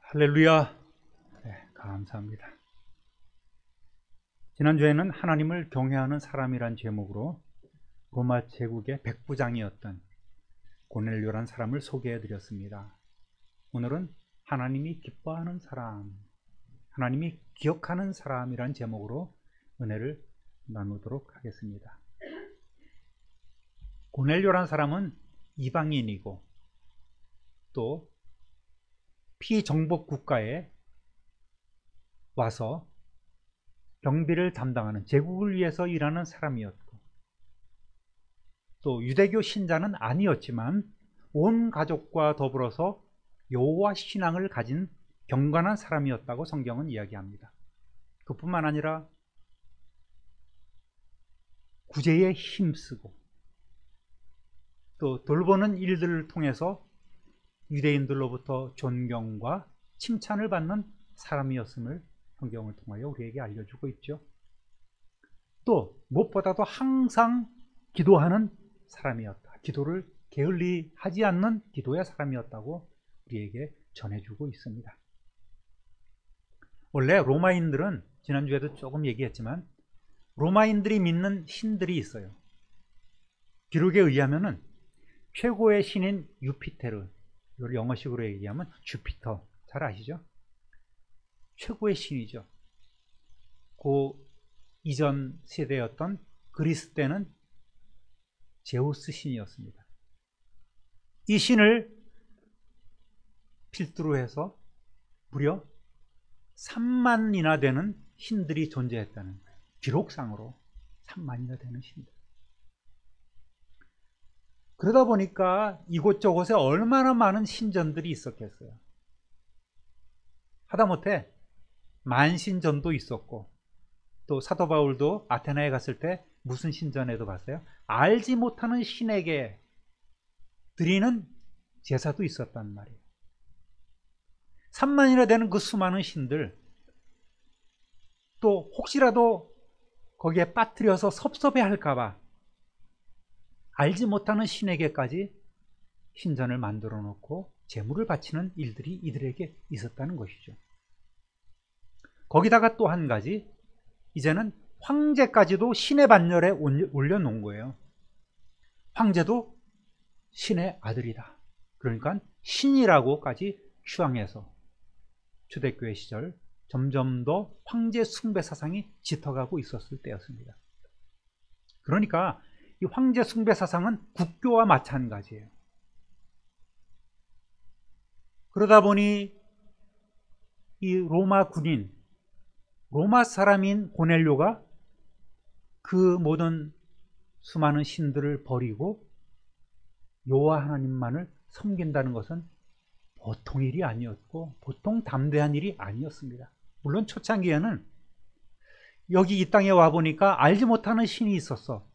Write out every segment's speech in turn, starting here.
할렐루야. 네, 감사합니다. 지난주에는 하나님을 경외하는 사람이란 제목으로 로마 제국의 백부장이었던 고넬료란 사람을 소개해 드렸습니다. 오늘은 하나님이 기뻐하는 사람, 하나님이 기억하는 사람이란 제목으로 은혜를 나누도록 하겠습니다. 고넬료란 사람은 이방인이고 또 피정복 국가에 와서 경비를 담당하는 제국을 위해서 일하는 사람이었고, 또 유대교 신자는 아니었지만 온 가족과 더불어서 여호와 신앙을 가진 경건한 사람이었다고 성경은 이야기합니다. 그뿐만 아니라 구제에 힘쓰고 또 돌보는 일들을 통해서 유대인들로부터 존경과 칭찬을 받는 사람이었음을 성경을 통하여 우리에게 알려주고 있죠. 또 무엇보다도 항상 기도하는 사람이었다. 기도를 게을리 하지 않는 기도의 사람이었다고 우리에게 전해주고 있습니다. 원래 로마인들은, 지난주에도 조금 얘기했지만, 로마인들이 믿는 신들이 있어요. 기록에 의하면은 최고의 신인 유피테르, 이걸 영어식으로 얘기하면 주피터, 잘 아시죠? 최고의 신이죠. 그 이전 세대였던 그리스 때는 제우스 신이었습니다. 이 신을 필두로 해서 무려 3만이나 되는 신들이 존재했다는 거예요. 기록상으로 3만이나 되는 신들. 그러다 보니까 이곳저곳에 얼마나 많은 신전들이 있었겠어요. 하다못해 만신전도 있었고, 또 사도 바울도 아테나에 갔을 때 무슨 신전에도 봤어요? 알지 못하는 신에게 드리는 제사도 있었단 말이에요. 3만이나 되는 그 수많은 신들, 또 혹시라도 거기에 빠뜨려서 섭섭해 할까봐 알지 못하는 신에게까지 신전을 만들어 놓고 제물을 바치는 일들이 이들에게 있었다는 것이죠. 거기다가 또 한 가지, 이제는 황제까지도 신의 반열에 올려놓은 거예요. 황제도 신의 아들이다. 그러니까 신이라고까지 추앙해서 초대교회 시절 점점 더 황제 숭배 사상이 짙어가고 있었을 때였습니다. 그러니까 이 황제 숭배 사상은 국교와 마찬가지예요. 그러다 보니 이 로마 군인, 로마 사람인 고넬료가 그 모든 수많은 신들을 버리고 여호와 하나님만을 섬긴다는 것은 보통 일이 아니었고 보통 담대한 일이 아니었습니다. 물론 초창기에는 여기 이 땅에 와보니까 알지 못하는 신이 있었어.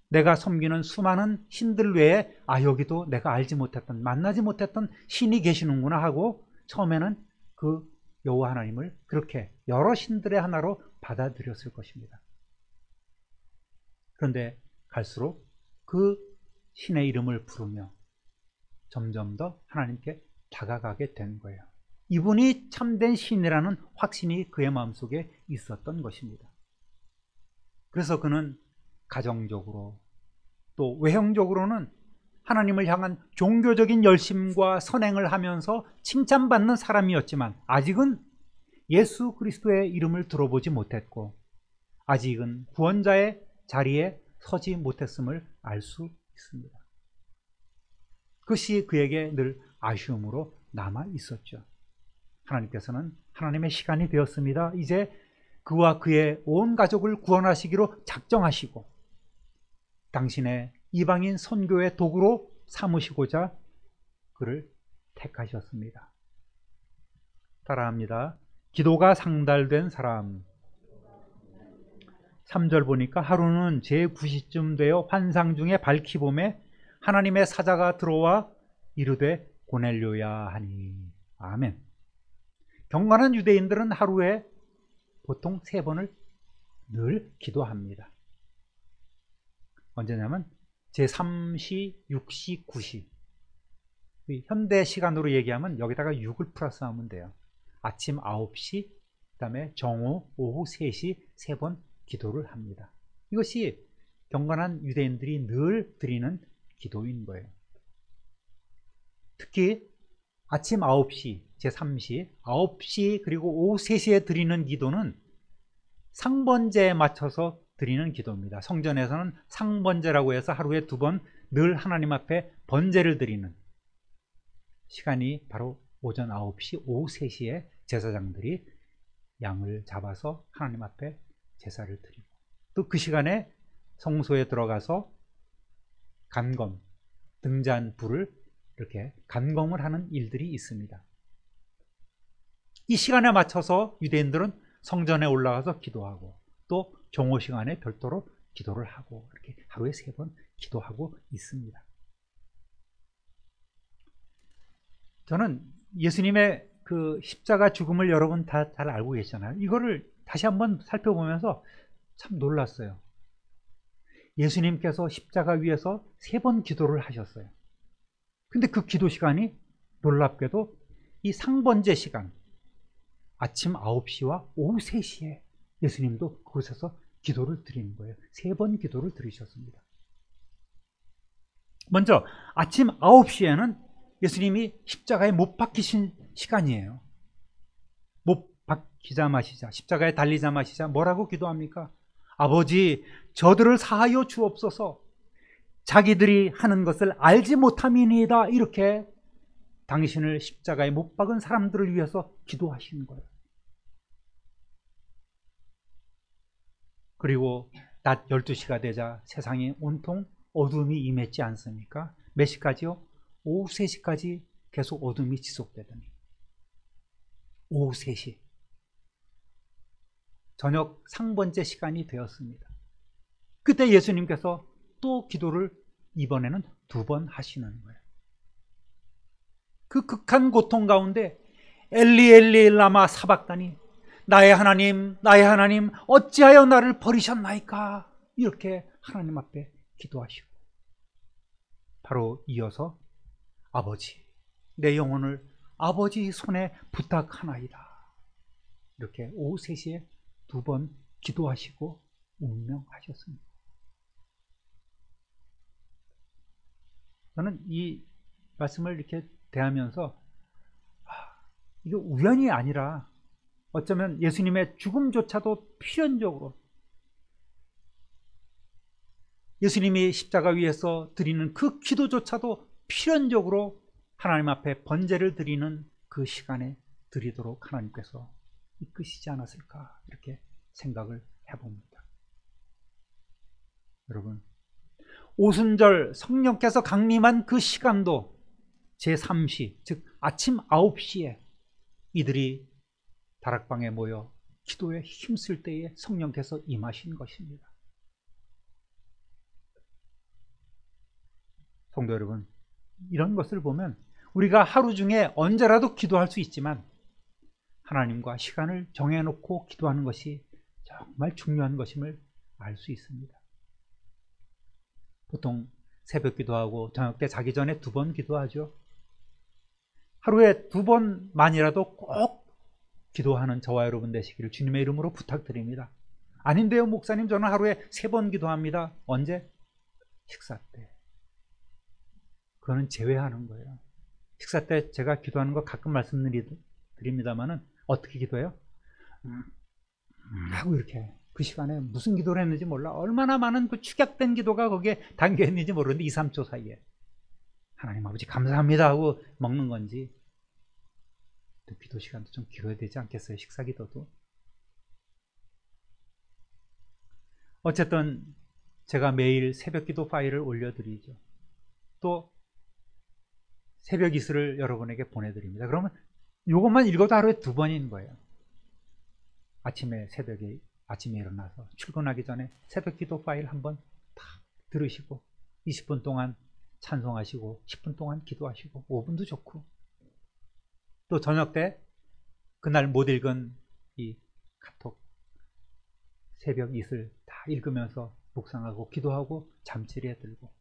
내가 섬기는 수많은 신들 외에 여기도 내가 알지 못했던, 만나지 못했던 신이 계시는구나 하고 처음에는 그 여호와 하나님을 그렇게 여러 신들의 하나로 받아들였을 것입니다. 그런데 갈수록 그 신의 이름을 부르며 점점 더 하나님께 다가가게 된 거예요. 이분이 참된 신이라는 확신이 그의 마음속에 있었던 것입니다. 그래서 그는 가정적으로 또 외형적으로는 하나님을 향한 종교적인 열심과 선행을 하면서 칭찬받는 사람이었지만 아직은 예수 그리스도의 이름을 들어보지 못했고 아직은 구원자의 자리에 서지 못했음을 알 수 있습니다. 그것이 그에게 늘 아쉬움으로 남아 있었죠. 하나님께서는 하나님의 시간이 되었습니다. 이제 그와 그의 온 가족을 구원하시기로 작정하시고 당신의 이방인 선교의 도구로 삼으시고자 그를 택하셨습니다. 따라합니다. 기도가 상달된 사람. 3절 보니까 하루는 제9시쯤 되어 환상 중에 밝히 봄에 하나님의 사자가 들어와 이르되 고넬료야 하니. 아멘. 경건한 유대인들은 하루에 보통 3번을 늘 기도합니다. 언제냐면 제3시, 6시, 9시. 현대 시간으로 얘기하면 여기다가 6을 플러스하면 돼요. 아침 9시, 그 다음에 정오, 오후 3시 3번 기도를 합니다. 이것이 경건한 유대인들이 늘 드리는 기도인 거예요. 특히 아침 9시, 제3시, 9시 그리고 오후 3시에 드리는 기도는 상번제에 맞춰서 드리는 기도입니다. 성전에서는 상번제라고 해서 하루에 2번 늘 하나님 앞에 번제를 드리는 시간이 바로 오전 9시, 오후 3시에 제사장들이 양을 잡아서 하나님 앞에 제사를 드리고, 또 그 시간에 성소에 들어가서 간검, 등잔 불을 이렇게 간검을 하는 일들이 있습니다. 이 시간에 맞춰서 유대인들은 성전에 올라가서 기도하고, 또 정오 시간에 별도로 기도를 하고, 이렇게 하루에 3번 기도하고 있습니다. 저는 예수님의 그 십자가 죽음을 여러분 다 잘 알고 계시잖아요. 이거를 다시 한번 살펴보면서 참 놀랐어요. 예수님께서 십자가 위에서 3번 기도를 하셨어요. 근데 그 기도 시간이 놀랍게도 이 상번제 시간, 아침 9시와 오후 3시에 예수님도 그곳에서 기도를 드리는 거예요. 3번 기도를 드리셨습니다. 먼저 아침 9시에는 예수님이 십자가에 못 박히신 시간이에요. 못 박히자마시자, 십자가에 달리자마시자 뭐라고 기도합니까? 아버지, 저들을 사하여 주옵소서. 자기들이 하는 것을 알지 못함이니이다. 이렇게 당신을 십자가에 못 박은 사람들을 위해서 기도하시는 거예요. 그리고 낮 12시가 되자 세상이 온통 어둠이 임했지 않습니까? 몇 시까지요? 오후 3시까지 계속 어둠이 지속되더니 오후 3시 저녁 상번제 시간이 되었습니다. 그때 예수님께서 또 기도를 이번에는 2번 하시는 거예요. 그 극한 고통 가운데 엘리 엘리 라마 사박다니, 나의 하나님 나의 하나님 어찌하여 나를 버리셨나이까, 이렇게 하나님 앞에 기도하시고, 바로 이어서 아버지, 내 영혼을 아버지 손에 부탁하나이다, 이렇게 오후 3시에 2번 기도하시고 운명하셨습니다. 저는 이 말씀을 이렇게 대하면서 이게 우연이 아니라 어쩌면 예수님의 죽음조차도 필연적으로, 예수님이 십자가 위에서 드리는 그 기도조차도 필연적으로 하나님 앞에 번제를 드리는 그 시간에 드리도록 하나님께서 이끄시지 않았을까, 이렇게 생각을 해봅니다. 여러분, 오순절 성령께서 강림한 그 시간도 제3시, 즉 아침 9시에 이들이 다락방에 모여 기도에 힘쓸 때에 성령께서 임하신 것입니다. 성도 여러분, 이런 것을 보면 우리가 하루 중에 언제라도 기도할 수 있지만 하나님과 시간을 정해놓고 기도하는 것이 정말 중요한 것임을 알 수 있습니다. 보통 새벽 기도하고 저녁 때 자기 전에 2번 기도하죠. 하루에 2번만이라도 꼭 기도하는 저와 여러분 되시기를 주님의 이름으로 부탁드립니다. 아닌데요 목사님, 저는 하루에 3번 기도합니다. 언제? 식사 때. 그거는 제외하는 거예요. 식사 때 제가 기도하는 거 가끔 말씀드립니다만은 어떻게 기도해요? 하고 이렇게 그 시간에 무슨 기도를 했는지 몰라. 얼마나 많은 그 축약된 기도가 거기에 담겨 있는지 모르는데 2, 3초 사이에 하나님 아버지 감사합니다 하고 먹는 건지, 또 기도 시간도 좀 길어야 되지 않겠어요? 식사 기도도. 어쨌든 제가 매일 새벽 기도 파일을 올려드리죠. 또 새벽 이슬을 여러분에게 보내드립니다. 그러면 이것만 읽어도 하루에 2번인 거예요. 아침에 일어나서 출근하기 전에 새벽 기도 파일 한번 다 들으시고 20분 동안 찬송하시고 10분 동안 기도하시고 5분도 좋고, 또 저녁 때 그날 못 읽은 이 카톡 새벽 이슬 다 읽으면서 묵상하고 기도하고 잠자리에 들고,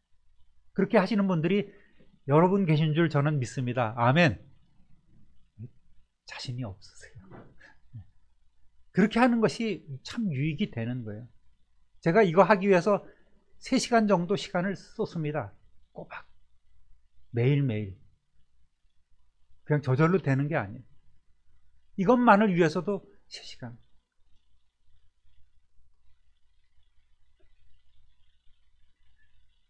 그렇게 하시는 분들이 여러분 계신 줄 저는 믿습니다. 아멘. 자신이 없으세요. 그렇게 하는 것이 참 유익이 되는 거예요. 제가 이거 하기 위해서 3시간 정도 시간을 쏟습니다. 꼬박 매일매일. 그냥 저절로 되는 게 아니에요. 이것만을 위해서도 3시간.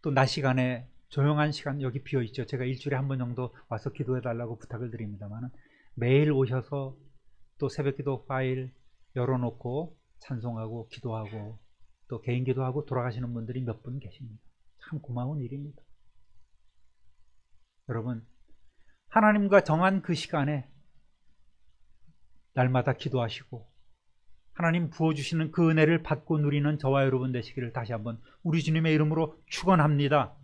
또 낮 시간에 조용한 시간 여기 비어 있죠. 제가 일주일에 한 번 정도 와서 기도해 달라고 부탁을 드립니다만 매일 오셔서 또 새벽기도 파일 열어놓고 찬송하고 기도하고 또 개인 기도하고 돌아가시는 분들이 몇 분 계십니다. 참 고마운 일입니다. 여러분, 하나님과 정한 그 시간에 날마다 기도하시고 하나님 부어주시는 그 은혜를 받고 누리는 저와 여러분 되시기를 다시 한번 우리 주님의 이름으로 축원합니다.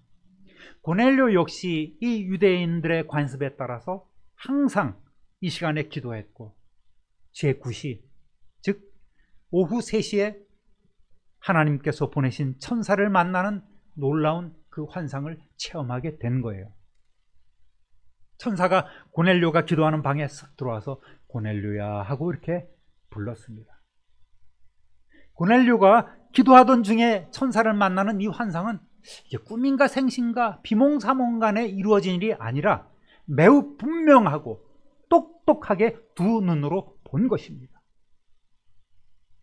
고넬료 역시 이 유대인들의 관습에 따라서 항상 이 시간에 기도했고 제9시 즉 오후 3시에 하나님께서 보내신 천사를 만나는 놀라운 그 환상을 체험하게 된 거예요. 천사가 고넬료가 기도하는 방에 싹 들어와서 고넬료야 하고 이렇게 불렀습니다. 고넬료가 기도하던 중에 천사를 만나는 이 환상은 이게 꿈인가 생신가 비몽사몽간에 이루어진 일이 아니라 매우 분명하고 똑똑하게 두 눈으로 본 것입니다.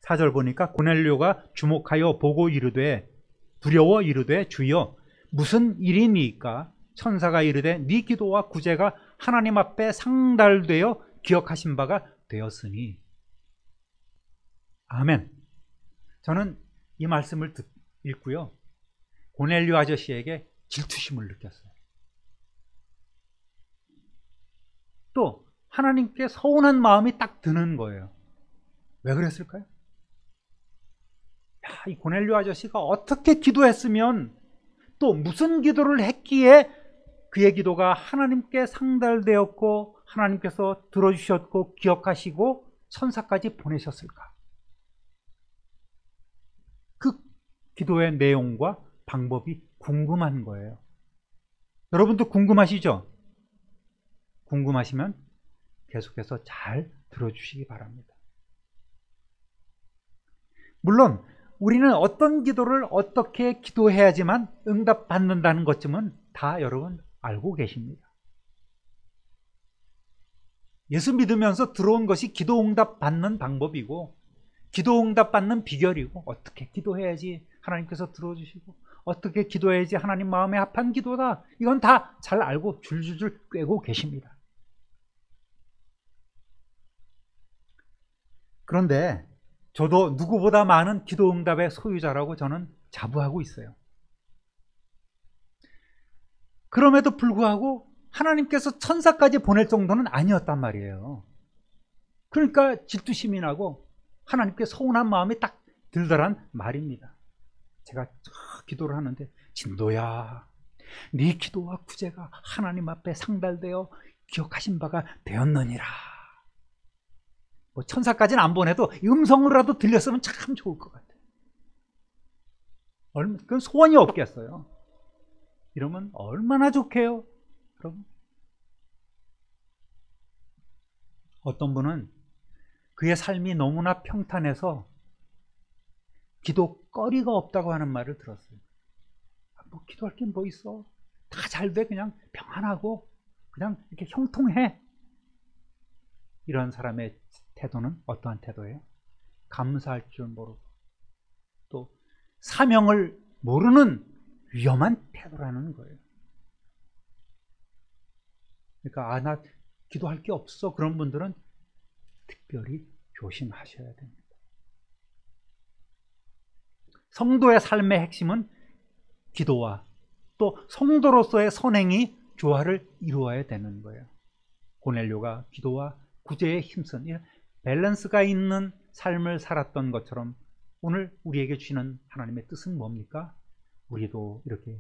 4절 보니까 고넬료가 주목하여 보고 이르되 두려워 이르되 주여 무슨 일이니까? 천사가 이르되 네 기도와 구제가 하나님 앞에 상달되어 기억하신 바가 되었으니. 아멘. 저는 이 말씀을 읽고요 고넬료 아저씨에게 질투심을 느꼈어요. 또 하나님께 서운한 마음이 딱 드는 거예요. 왜 그랬을까요? 이 고넬료 아저씨가 어떻게 기도했으면 또 무슨 기도를 했기에 그의 기도가 하나님께 상달되었고 하나님께서 들어주셨고 기억하시고 천사까지 보내셨을까? 그 기도의 내용과 방법이 궁금한 거예요. 여러분도 궁금하시죠? 궁금하시면 계속해서 잘 들어주시기 바랍니다. 물론 우리는 어떤 기도를 어떻게 기도해야지만 응답받는다는 것쯤은 다 여러분 알고 계십니다. 예수 믿으면서 들어온 것이 기도 응답 받는 방법이고 기도 응답 받는 비결이고 어떻게 기도해야지 하나님께서 들어주시고 어떻게 기도해야지 하나님 마음에 합한 기도다. 이건 다 잘 알고 줄줄줄 꿰고 계십니다. 그런데 저도 누구보다 많은 기도 응답의 소유자라고 저는 자부하고 있어요. 그럼에도 불구하고 하나님께서 천사까지 보낼 정도는 아니었단 말이에요. 그러니까 질투심이 나고 하나님께 서운한 마음이 딱 들더란 말입니다. 제가 기도를 하는데 진도야 네 기도와 구제가 하나님 앞에 상달되어 기억하신 바가 되었느니라. 뭐 천사까지는 안 보내도 음성으로라도 들렸으면 참 좋을 것 같아요. 그건 소원이 없겠어요. 이러면 얼마나 좋게요, 여러분. 어떤 분은 그의 삶이 너무나 평탄해서 기도거리가 없다고 하는 말을 들었어요. 뭐 기도할 게 뭐 있어? 다 잘 돼. 그냥 평안하고 그냥 이렇게 형통해. 이런 사람의 태도는 어떠한 태도예요? 감사할 줄 모르고 또 사명을 모르는 위험한 태도라는 거예요. 그러니까 나 기도할 게 없어. 그런 분들은 특별히 조심하셔야 됩니다. 성도의 삶의 핵심은 기도와 또 성도로서의 선행이 조화를 이루어야 되는 거예요. 고넬료가 기도와 구제에 힘쓴 밸런스가 있는 삶을 살았던 것처럼 오늘 우리에게 주시는 하나님의 뜻은 뭡니까? 우리도 이렇게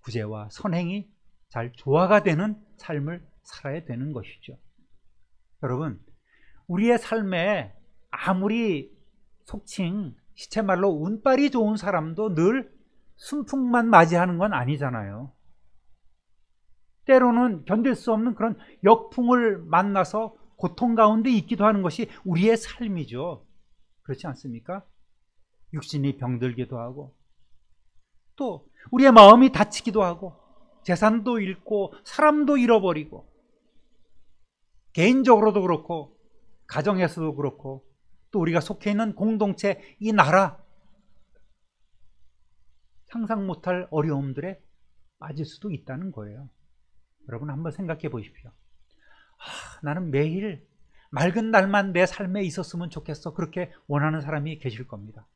구제와 선행이 잘 조화가 되는 삶을 살아야 되는 것이죠. 여러분, 우리의 삶에 아무리 속칭 시체말로 운빨이 좋은 사람도 늘 순풍만 맞이하는 건 아니잖아요. 때로는 견딜 수 없는 그런 역풍을 만나서 고통 가운데 있기도 하는 것이 우리의 삶이죠. 그렇지 않습니까? 육신이 병들기도 하고 또 우리의 마음이 다치기도 하고 재산도 잃고 사람도 잃어버리고 개인적으로도 그렇고 가정에서도 그렇고 또 우리가 속해 있는 공동체, 이 나라, 상상 못할 어려움들에 빠질 수도 있다는 거예요. 여러분 한번 생각해 보십시오. 나는 매일 맑은 날만 내 삶에 있었으면 좋겠어, 그렇게 원하는 사람이 계실 겁니다.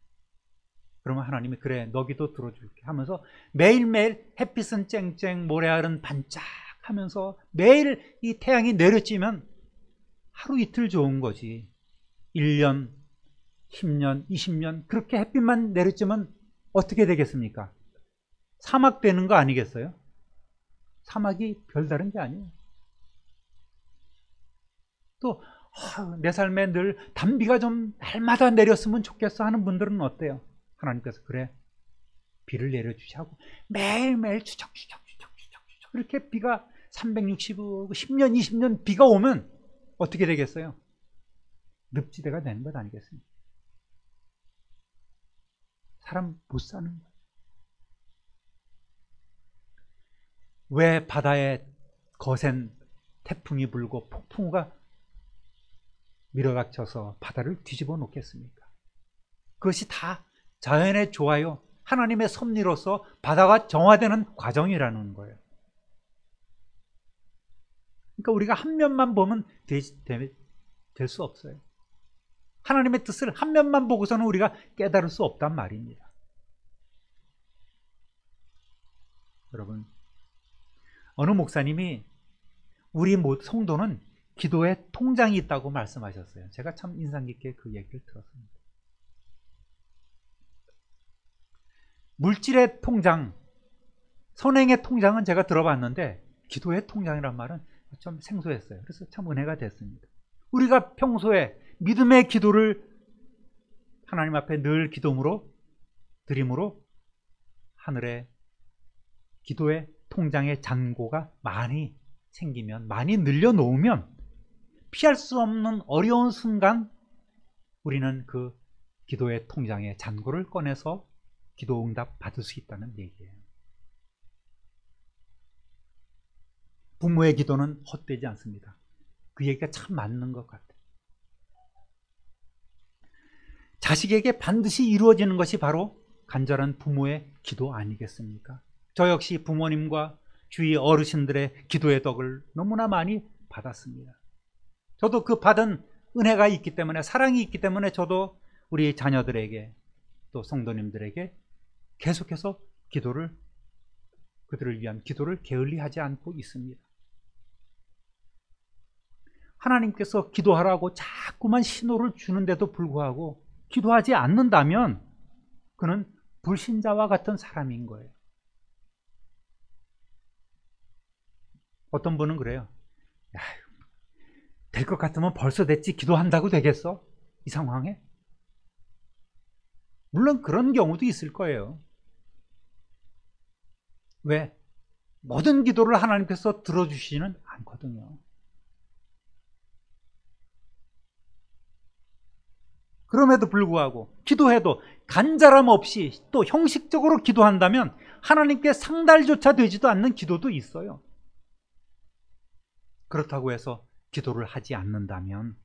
그러면 하나님이 그래, 너 기도 들어줄게 하면서 매일매일 햇빛은 쨍쨍 모래알은 반짝 하면서 매일 이 태양이 내려지면 하루 이틀 좋은 거지 1년, 10년, 20년 그렇게 햇빛만 내려지면 어떻게 되겠습니까? 사막 되는 거 아니겠어요? 사막이 별다른 게 아니에요. 또 내 삶에 늘 단비가 좀 날마다 내렸으면 좋겠어 하는 분들은 어때요? 하나님께서 그래, 비를 내려주시고 매일매일 추적 이렇게 비가 365, 10년, 20년 비가 오면 어떻게 되겠어요? 늪지대가 되는 것 아니겠습니까? 사람 못 사는 거예요. 왜 바다에 거센 태풍이 불고 폭풍우가 밀어닥쳐서 바다를 뒤집어 놓겠습니까? 그것이 다 자연의 조화요, 하나님의 섭리로서 바다가 정화되는 과정이라는 거예요. 그러니까 우리가 한 면만 보면 될 수 없어요. 하나님의 뜻을 한 면만 보고서는 우리가 깨달을 수 없단 말입니다. 여러분, 어느 목사님이 우리 성도는 기도의 통장이 있다고 말씀하셨어요. 제가 참 인상 깊게 그 얘기를 들었습니다. 물질의 통장, 선행의 통장은 제가 들어봤는데 기도의 통장이란 말은 좀 생소했어요. 그래서 참 은혜가 됐습니다. 우리가 평소에 믿음의 기도를 하나님 앞에 늘 기도로 드림으로 하늘에 기도의 통장의 잔고가 많이 생기면, 많이 늘려놓으면 피할 수 없는 어려운 순간 우리는 그 기도의 통장의 잔고를 꺼내서 기도 응답 받을 수 있다는 얘기예요. 부모의 기도는 헛되지 않습니다. 그 얘기가 참 맞는 것 같아요. 자식에게 반드시 이루어지는 것이 바로 간절한 부모의 기도 아니겠습니까? 저 역시 부모님과 주위 어르신들의 기도의 덕을 너무나 많이 받았습니다. 저도 그 받은 은혜가 있기 때문에, 사랑이 있기 때문에 저도 우리 자녀들에게 또 성도님들에게 계속해서 그들을 위한 기도를 게을리하지 않고 있습니다. 하나님께서 기도하라고 자꾸만 신호를 주는데도 불구하고 기도하지 않는다면 그는 불신자와 같은 사람인 거예요. 어떤 분은 그래요. 될 것 같으면 벌써 됐지, 기도한다고 되겠어? 이 상황에? 물론 그런 경우도 있을 거예요. 왜? 모든 기도를 하나님께서 들어주시지는 않거든요. 그럼에도 불구하고 기도해도 간절함 없이 또 형식적으로 기도한다면 하나님께 상달조차 되지도 않는 기도도 있어요. 그렇다고 해서 기도를 하지 않는다면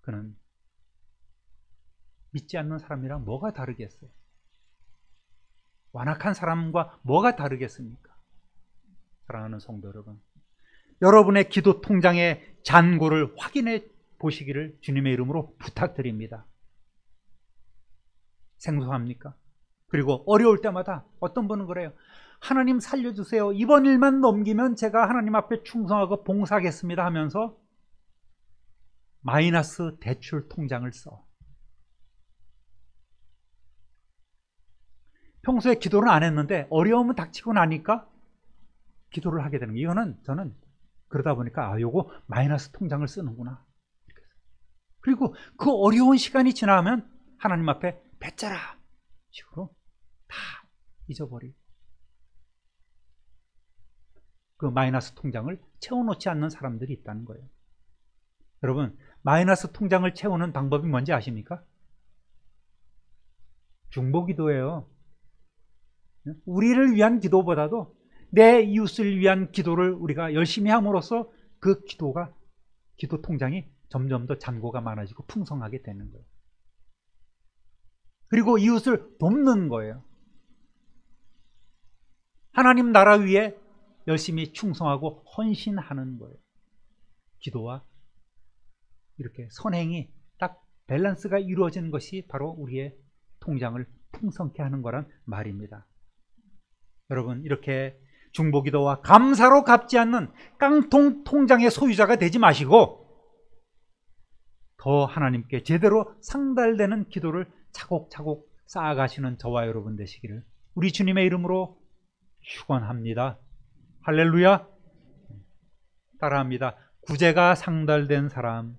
그는 믿지 않는 사람이랑 뭐가 다르겠어요? 완악한 사람과 뭐가 다르겠습니까? 사랑하는 성도 여러분, 여러분의 기도 통장의 잔고를 확인해 보시기를 주님의 이름으로 부탁드립니다. 생소합니까? 그리고 어려울 때마다 어떤 분은 그래요. 하나님 살려주세요. 이번 일만 넘기면 제가 하나님 앞에 충성하고 봉사하겠습니다 하면서 마이너스 대출 통장을 써. 평소에 기도를 안 했는데 어려움은 닥치고 나니까 기도를 하게 되는 거예요. 이거는 저는 그러다 보니까 요거 마이너스 통장을 쓰는구나. 그리고 그 어려운 시간이 지나면 하나님 앞에 뱉자라 식으로 다 잊어버리고 그 마이너스 통장을 채워놓지 않는 사람들이 있다는 거예요. 여러분, 마이너스 통장을 채우는 방법이 뭔지 아십니까? 중보기도예요. 우리를 위한 기도보다도 내 이웃을 위한 기도를 우리가 열심히 함으로써 그 기도 통장이 점점 더 잔고가 많아지고 풍성하게 되는 거예요. 그리고 이웃을 돕는 거예요. 하나님 나라 위에 열심히 충성하고 헌신하는 거예요. 기도와 이렇게 선행이 딱 밸런스가 이루어지는 것이 바로 우리의 통장을 풍성케 하는 거란 말입니다. 여러분, 이렇게 중보기도와 감사로 갚지 않는 깡통 통장의 소유자가 되지 마시고 더 하나님께 제대로 상달되는 기도를 차곡차곡 쌓아가시는 저와 여러분 되시기를 우리 주님의 이름으로 축원합니다. 할렐루야. 따라합니다. 구제가 상달된 사람.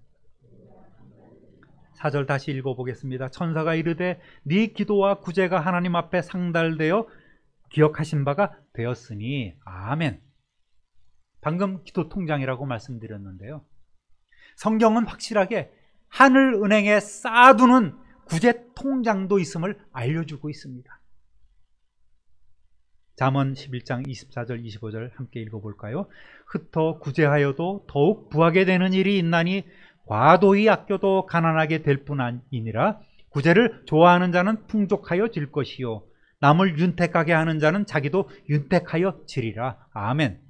4절 다시 읽어보겠습니다. 천사가 이르되 네 기도와 구제가 하나님 앞에 상달되어 기억하신 바가 되었으니 아멘. 방금 기도 통장이라고 말씀드렸는데요, 성경은 확실하게 하늘은행에 쌓아두는 구제 통장도 있음을 알려주고 있습니다. 잠언 11장 24절 25절 함께 읽어볼까요? 흩어 구제하여도 더욱 부하게 되는 일이 있나니 과도히 아껴도 가난하게 될 뿐이니라. 구제를 좋아하는 자는 풍족하여 질 것이요 남을 윤택하게 하는 자는 자기도 윤택하여 지리라. 아멘.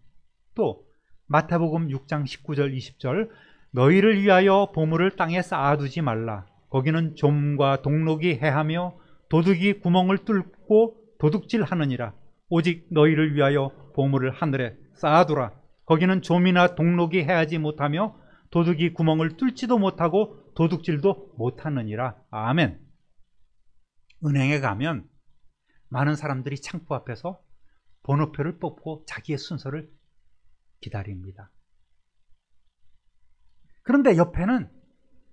또 마태복음 6장 19절 20절 너희를 위하여 보물을 땅에 쌓아두지 말라. 거기는 좀과 동록이 해하며 도둑이 구멍을 뚫고 도둑질하느니라. 오직 너희를 위하여 보물을 하늘에 쌓아두라. 거기는 좀이나 동록이 해하지 못하며 도둑이 구멍을 뚫지도 못하고 도둑질도 못하느니라. 아멘. 은행에 가면 많은 사람들이 창구 앞에서 번호표를 뽑고 자기의 순서를 기다립니다. 그런데 옆에는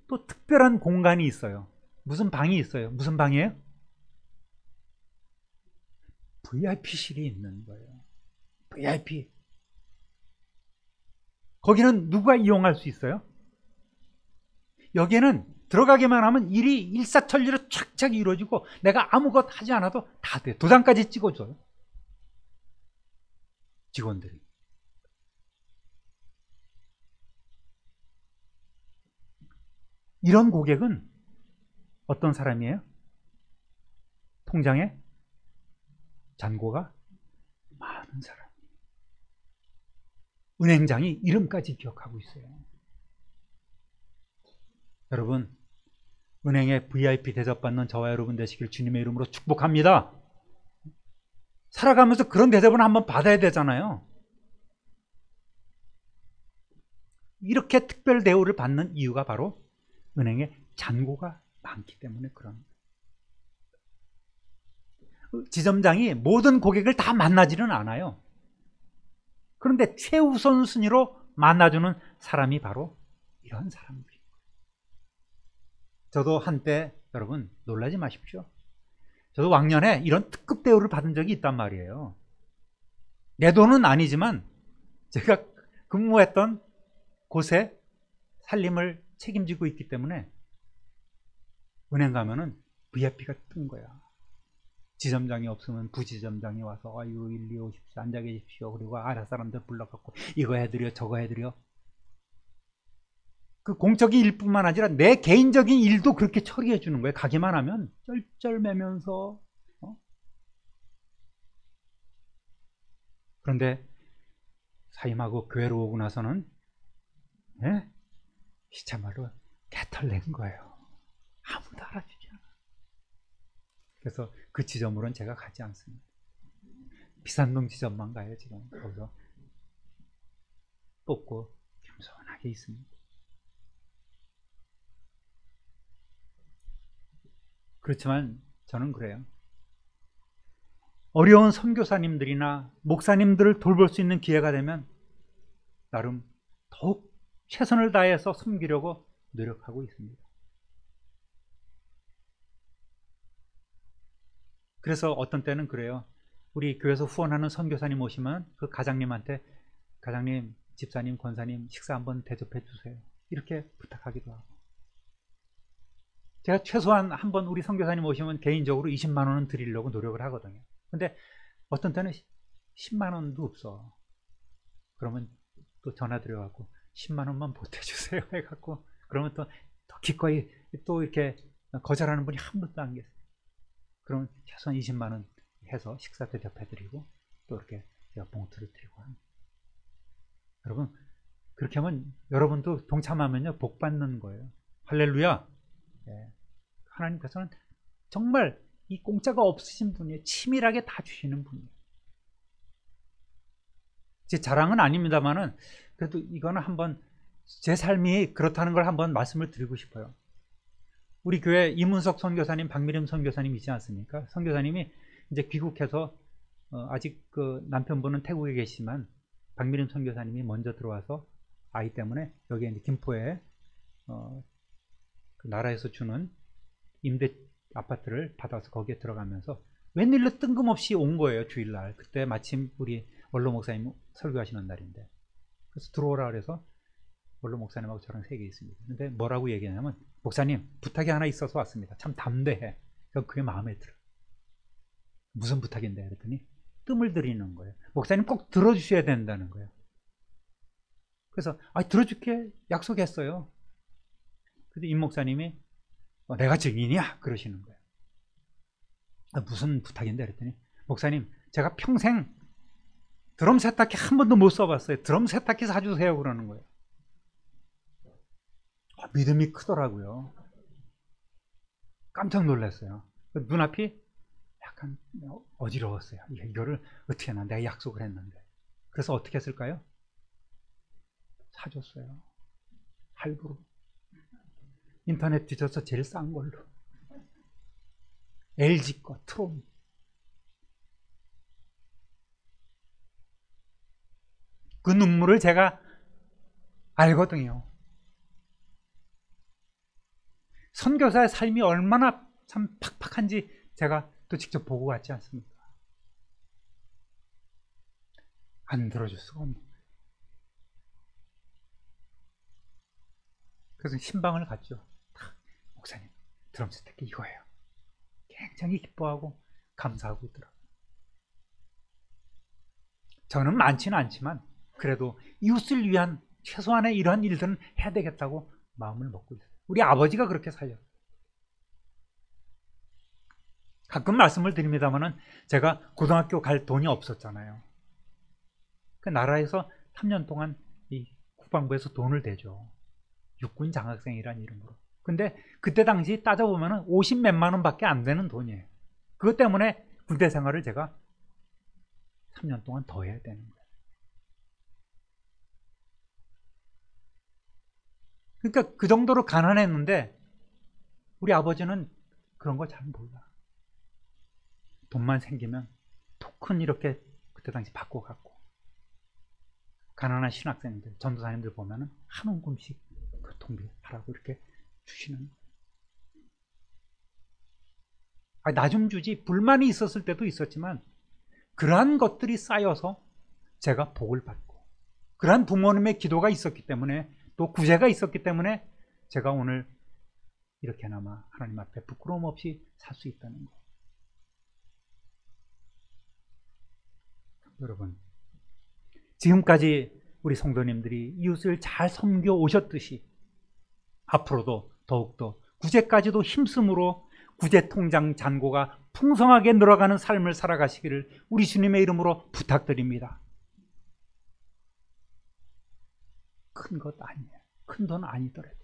또 특별한 공간이 있어요. 무슨 방이 있어요? 무슨 방이에요? VIP실이 있는 거예요. VIP. 거기는 누가 이용할 수 있어요? 여기는 들어가기만 하면 일이 일사천리로 착착 이루어지고 내가 아무것도 하지 않아도 다 돼. 도장까지 찍어줘요. 직원들이. 이런 고객은 어떤 사람이에요? 통장에 잔고가 많은 사람. 은행장이 이름까지 기억하고 있어요. 여러분, 은행에 VIP 대접받는 저와 여러분 되시길 주님의 이름으로 축복합니다. 살아가면서 그런 대접은 한번 받아야 되잖아요. 이렇게 특별 대우를 받는 이유가 바로 은행에 잔고가 많기 때문에 그런 거예요. 지점장이 모든 고객을 다 만나지는 않아요. 그런데 최우선 순위로 만나주는 사람이 바로 이런 사람들이에요. 저도 한때, 여러분 놀라지 마십시오, 저도 왕년에 이런 특급 대우를 받은 적이 있단 말이에요. 내 돈은 아니지만 제가 근무했던 곳에 살림을 책임지고 있기 때문에 은행 가면은 VIP가 뜬 거야. 지점장이 없으면 부지점장이 와서 아유 일리 오십시오, 앉아 계십시오. 그리고 아랫 사람들 불러갖고 이거 해드려 저거 해드려. 그 공적인 일뿐만 아니라 내 개인적인 일도 그렇게 처리해 주는 거예요. 가기만 하면 쩔쩔매면서. 그런데 사임하고 교회로 오고 나서는 시참말로 개털낸 거예요. 아무도 알아주지 않아. 그래서 그 지점으로는 제가 가지 않습니다. 비산동 지점만 가요. 지금 거기서 뽑고 겸손하게 있습니다. 그렇지만 저는 그래요. 어려운 선교사님들이나 목사님들을 돌볼 수 있는 기회가 되면 나름 더욱 최선을 다해서 섬기려고 노력하고 있습니다. 그래서 어떤 때는 그래요. 우리 교회에서 후원하는 선교사님 오시면 그 가장님한테 가장님, 집사님, 권사님 식사 한번 대접해 주세요. 이렇게 부탁하기도 하고. 제가 최소한 한번 우리 선교사님 오시면 개인적으로 20만 원은 드리려고 노력을 하거든요. 근데 어떤 때는 10만 원도 없어. 그러면 또 전화 드려갖고 10만 원만 보태주세요 해갖고 그러면 또 기꺼이 또 이렇게 거절하는 분이 한 분도 안 계세요. 그러면 최소한 20만 원 해서 식사 대접해드리고 또 이렇게 제가 봉투를 드리고 합니다. 여러분 그렇게 하면 여러분도 동참하면요 복 받는 거예요. 할렐루야. 네. 하나님께서는 정말 이 공짜가 없으신 분이에요. 치밀하게 다 주시는 분이에요. 제 자랑은 아닙니다만은 그래도 이거는 한번 제 삶이 그렇다는 걸 한번 말씀을 드리고 싶어요. 우리 교회 이문석 선교사님, 박미림 선교사님 있지 않습니까? 선교사님이 이제 귀국해서 아직 그 남편분은 태국에 계시지만 박미림 선교사님이 먼저 들어와서 아이 때문에 여기 이제 김포에 그 나라에서 주는 임대 아파트를 받아서 거기에 들어가면서 웬일로 뜬금없이 온 거예요. 주일날. 그때 마침 우리 원로 목사님 설교하시는 날인데 그래서 들어오라 그래서 원로 목사님하고 저랑 셋이 있습니다. 근데 뭐라고 얘기하냐면 목사님 부탁이 하나 있어서 왔습니다. 참 담대해. 그게 마음에 들어. 무슨 부탁인데 그랬더니 뜸을 들이는 거예요. 목사님 꼭 들어주셔야 된다는 거예요. 그래서 들어줄게 약속했어요. 그래서 임 목사님이 내가 증인이야 그러시는 거예요. 무슨 부탁인데 그랬더니 목사님 제가 평생 드럼 세탁기 한 번도 못 써봤어요. 드럼 세탁기 사주세요 그러는 거예요. 믿음이 크더라고요. 깜짝 놀랐어요. 눈앞이 약간 어지러웠어요. 이거를 어떻게 하나 내가 약속을 했는데. 그래서 어떻게 했을까요? 사줬어요. 할부로. 인터넷 뒤져서 제일 싼 걸로. LG 거, 트롬. 그 눈물을 제가 알거든요. 선교사의 삶이 얼마나 참 팍팍한지 제가 또 직접 보고 갔지 않습니까? 안 들어줄 수가 없는 거예요. 그래서 신방을 갔죠. 목사님, 드럼 세탁기 이거예요. 굉장히 기뻐하고 감사하고 있더라고요. 저는 많지는 않지만 그래도 이웃을 위한 최소한의 이러한 일들은 해야 되겠다고 마음을 먹고 있어요. 우리 아버지가 그렇게 살렸어요. 가끔 말씀을 드립니다만은 제가 고등학교 갈 돈이 없었잖아요. 그 나라에서 3년 동안 이 국방부에서 돈을 대죠. 육군 장학생이라는 이름으로. 근데 그때 당시 따져보면 50 몇만 원밖에 안 되는 돈이에요. 그것 때문에 군대 생활을 제가 3년 동안 더 해야 되는 거예요. 그러니까 그 정도로 가난했는데 우리 아버지는 그런 거 잘 몰라. 돈만 생기면 토큰 이렇게 그때 당시 받고 갔고, 가난한 신학생들, 전도사님들 보면은 한 움큼씩 교통비 하라고 이렇게 주시는. 나 좀 주지. 불만이 있었을 때도 있었지만 그러한 것들이 쌓여서 제가 복을 받고, 그러한 부모님의 기도가 있었기 때문에, 또 구제가 있었기 때문에 제가 오늘 이렇게나마 하나님 앞에 부끄러움 없이 살 수 있다는 거. 여러분, 지금까지 우리 성도님들이 이웃을 잘 섬겨 오셨듯이 앞으로도 더욱더 구제까지도 힘쓰므로 구제통장 잔고가 풍성하게 늘어가는 삶을 살아가시기를 우리 주님의 이름으로 부탁드립니다. 큰 것 아니에요. 큰 돈 아니더라도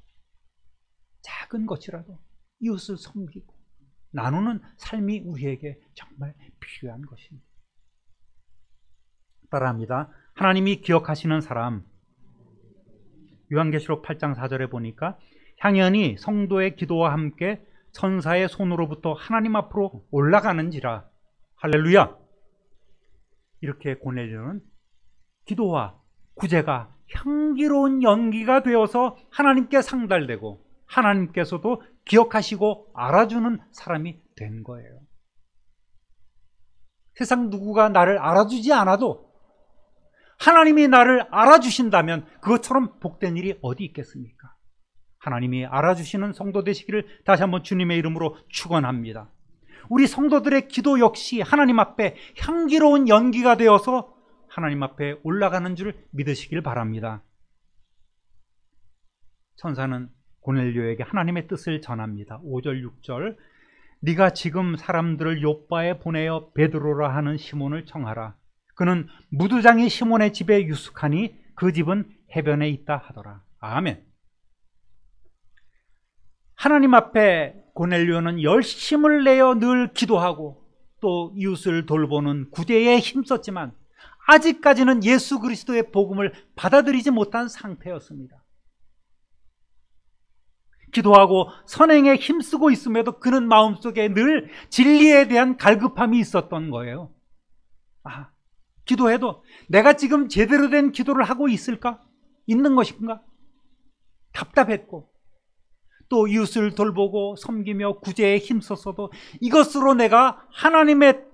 작은 것이라도 이웃을 섬기고 나누는 삶이 우리에게 정말 필요한 것입니다. 따라합니다. 하나님이 기억하시는 사람. 요한계시록 8장 4절에 보니까 향연이 성도의 기도와 함께 천사의 손으로부터 하나님 앞으로 올라가는지라. 할렐루야. 이렇게 고넬료는 기도와 구제가 향기로운 연기가 되어서 하나님께 상달되고 하나님께서도 기억하시고 알아주는 사람이 된 거예요. 세상 누구가 나를 알아주지 않아도 하나님이 나를 알아주신다면 그것처럼 복된 일이 어디 있겠습니까? 하나님이 알아주시는 성도 되시기를 다시 한번 주님의 이름으로 축원합니다. 우리 성도들의 기도 역시 하나님 앞에 향기로운 연기가 되어서 하나님 앞에 올라가는 줄 믿으시길 바랍니다. 천사는 고넬료에게 하나님의 뜻을 전합니다. 5절 6절 네가 지금 사람들을 요빠에 보내어 베드로라 하는 시몬을 청하라. 그는 무두장이 시몬의 집에 유숙하니 그 집은 해변에 있다 하더라. 아멘. 하나님 앞에 고넬료는 열심을 내어 늘 기도하고 또 이웃을 돌보는 구제에 힘썼지만 아직까지는 예수 그리스도의 복음을 받아들이지 못한 상태였습니다. 기도하고 선행에 힘쓰고 있음에도 그는 마음속에 늘 진리에 대한 갈급함이 있었던 거예요. 기도해도 내가 지금 제대로 된 기도를 하고 있을까? 있는 것인가? 답답했고 또 이웃을 돌보고 섬기며 구제에 힘썼어도 이것으로 내가 하나님의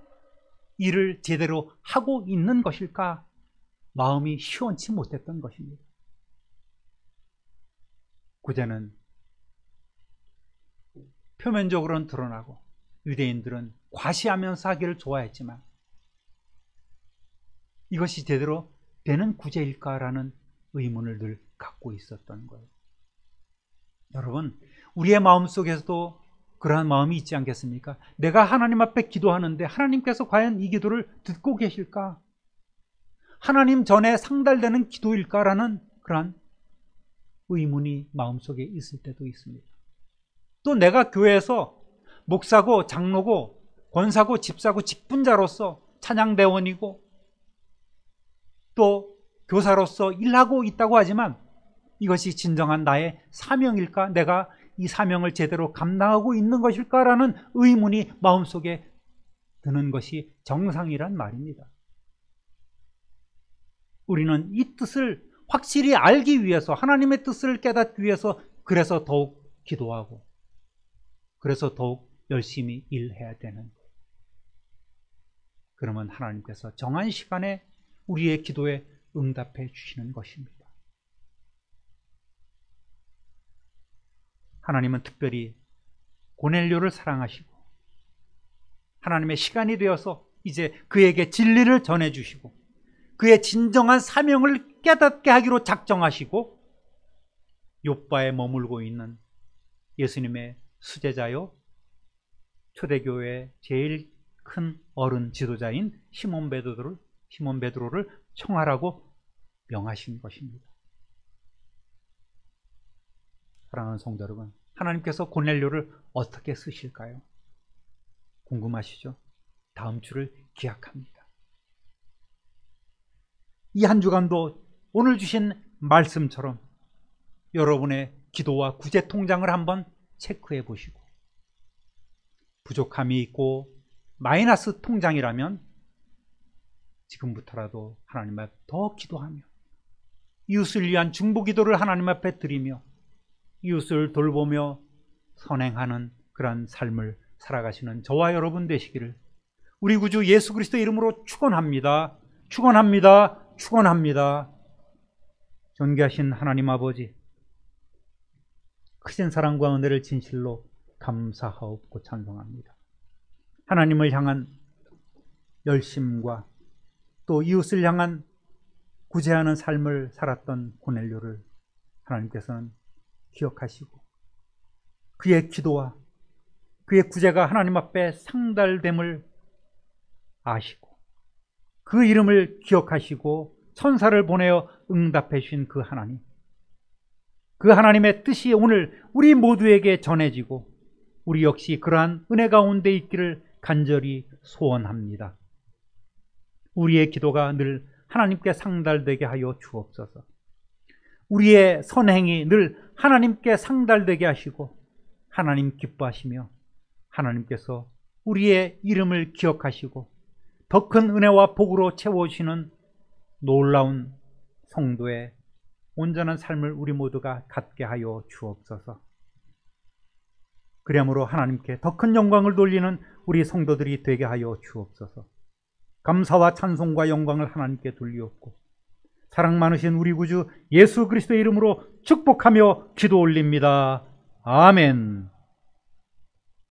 일을 제대로 하고 있는 것일까? 마음이 시원치 못했던 것입니다. 구제는 표면적으로는 드러나고 유대인들은 과시하면서 하기를 좋아했지만 이것이 제대로 되는 구제일까라는 의문을 늘 갖고 있었던 거예요. 여러분, 우리의 마음속에서도 그러한 마음이 있지 않겠습니까? 내가 하나님 앞에 기도하는데 하나님께서 과연 이 기도를 듣고 계실까? 하나님 전에 상달되는 기도일까라는 그러한 의문이 마음속에 있을 때도 있습니다. 또 내가 교회에서 목사고 장로고 권사고 집사고 직분자로서 찬양대원이고 또 교사로서 일하고 있다고 하지만 이것이 진정한 나의 사명일까? 내가 이 사명을 제대로 감당하고 있는 것일까라는 의문이 마음속에 드는 것이 정상이란 말입니다. 우리는 이 뜻을 확실히 알기 위해서 하나님의 뜻을 깨닫기 위해서 그래서 더욱 기도하고 그래서 더욱 열심히 일해야 되는 거예요. 그러면 하나님께서 정한 시간에 우리의 기도에 응답해 주시는 것입니다. 하나님은 특별히 고넬료를 사랑하시고 하나님의 시간이 되어서 이제 그에게 진리를 전해주시고 그의 진정한 사명을 깨닫게 하기로 작정하시고 요빠에 머물고 있는 예수님의 수제자요 초대교회의 제일 큰 어른 지도자인 시몬 베드로를 청하라고 명하신 것입니다. 사랑하는 성도 여러분, 하나님께서 고넬료를 어떻게 쓰실까요? 궁금하시죠? 다음 주를 기약합니다. 이 한 주간도 오늘 주신 말씀처럼 여러분의 기도와 구제 통장을 한번 체크해 보시고 부족함이 있고 마이너스 통장이라면 지금부터라도 하나님 앞에 더 기도하며 이웃을 위한 중보 기도를 하나님 앞에 드리며 이웃을 돌보며 선행하는 그러한 삶을 살아가시는 저와 여러분 되시기를 우리 구주 예수 그리스도 이름으로 축원합니다. 축원합니다. 축원합니다. 존귀하신 하나님 아버지, 크신 사랑과 은혜를 진실로 감사하옵고 찬송합니다. 하나님을 향한 열심과 또 이웃을 향한 구제하는 삶을 살았던 고넬료를 하나님께서는 기억하시고 그의 기도와 그의 구제가 하나님 앞에 상달됨을 아시고 그 이름을 기억하시고 천사를 보내어 응답해 주신 그 하나님, 그 하나님의 뜻이 오늘 우리 모두에게 전해지고 우리 역시 그러한 은혜 가운데 있기를 간절히 소원합니다. 우리의 기도가 늘 하나님께 상달되게 하여 주옵소서. 우리의 선행이 늘 하나님께 상달되게 하시고 하나님 기뻐하시며 하나님께서 우리의 이름을 기억하시고 더 큰 은혜와 복으로 채워주시는 놀라운 성도의 온전한 삶을 우리 모두가 갖게 하여 주옵소서. 그러므로 하나님께 더 큰 영광을 돌리는 우리 성도들이 되게 하여 주옵소서. 감사와 찬송과 영광을 하나님께 돌리옵고 사랑 많으신 우리 구주 예수 그리스도의 이름으로 축복하며 기도 올립니다. 아멘.